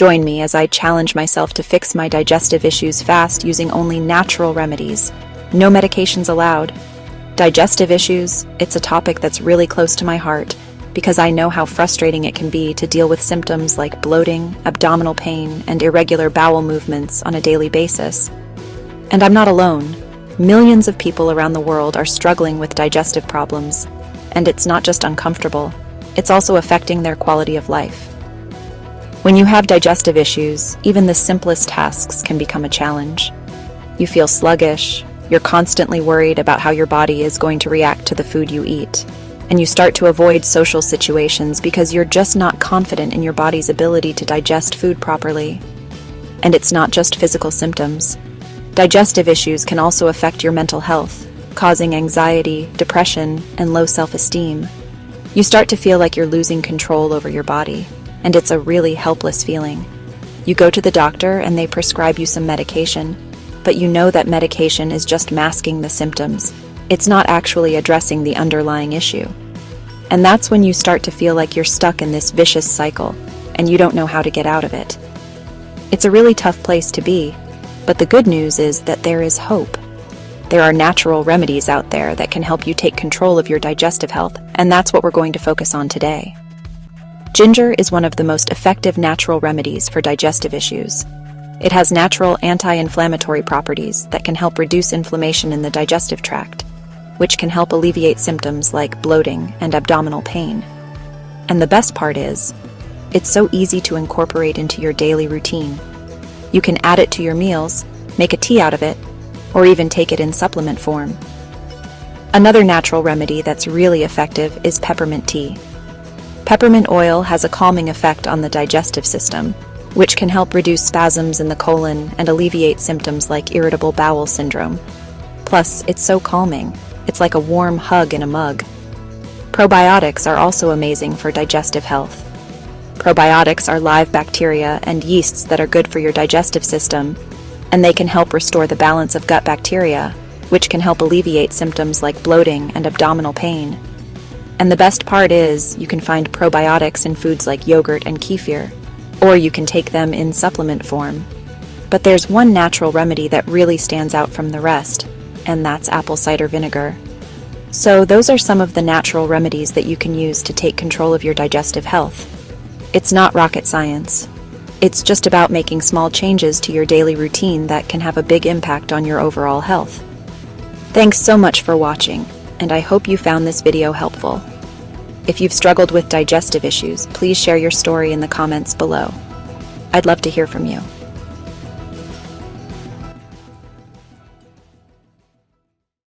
Join me as I challenge myself to fix my digestive issues fast using only natural remedies. No medications allowed. Digestive issues, it's a topic that's really close to my heart because I know how frustrating it can be to deal with symptoms like bloating, abdominal pain, and irregular bowel movements on a daily basis. And I'm not alone. Millions of people around the world are struggling with digestive problems, and it's not just uncomfortable, it's also affecting their quality of life. When you have digestive issues, even the simplest tasks can become a challenge. You feel sluggish, you're constantly worried about how your body is going to react to the food you eat, and you start to avoid social situations because you're just not confident in your body's ability to digest food properly. And it's not just physical symptoms. Digestive issues can also affect your mental health, causing anxiety, depression, and low self-esteem. You start to feel like you're losing control over your body, and it's a really helpless feeling. You go to the doctor and they prescribe you some medication, but you know that medication is just masking the symptoms. It's not actually addressing the underlying issue. And that's when you start to feel like you're stuck in this vicious cycle, and you don't know how to get out of it. It's a really tough place to be, but the good news is that there is hope. There are natural remedies out there that can help you take control of your digestive health, and that's what we're going to focus on today. Ginger is one of the most effective natural remedies for digestive issues. It has natural anti-inflammatory properties that can help reduce inflammation in the digestive tract, which can help alleviate symptoms like bloating and abdominal pain. And the best part is, it's so easy to incorporate into your daily routine. You can add it to your meals, make a tea out of it, or even take it in supplement form. Another natural remedy that's really effective is peppermint tea. Peppermint oil has a calming effect on the digestive system, which can help reduce spasms in the colon and alleviate symptoms like irritable bowel syndrome. Plus, it's so calming. It's like a warm hug in a mug. Probiotics are also amazing for digestive health. Probiotics are live bacteria and yeasts that are good for your digestive system, and they can help restore the balance of gut bacteria, which can help alleviate symptoms like bloating and abdominal pain. And the best part is, you can find probiotics in foods like yogurt and kefir, or you can take them in supplement form. But there's one natural remedy that really stands out from the rest, and that's apple cider vinegar. So those are some of the natural remedies that you can use to take control of your digestive health. It's not rocket science. It's just about making small changes to your daily routine that can have a big impact on your overall health. Thanks so much for watching, and I hope you found this video helpful. If you've struggled with digestive issues, please share your story in the comments below. I'd love to hear from you.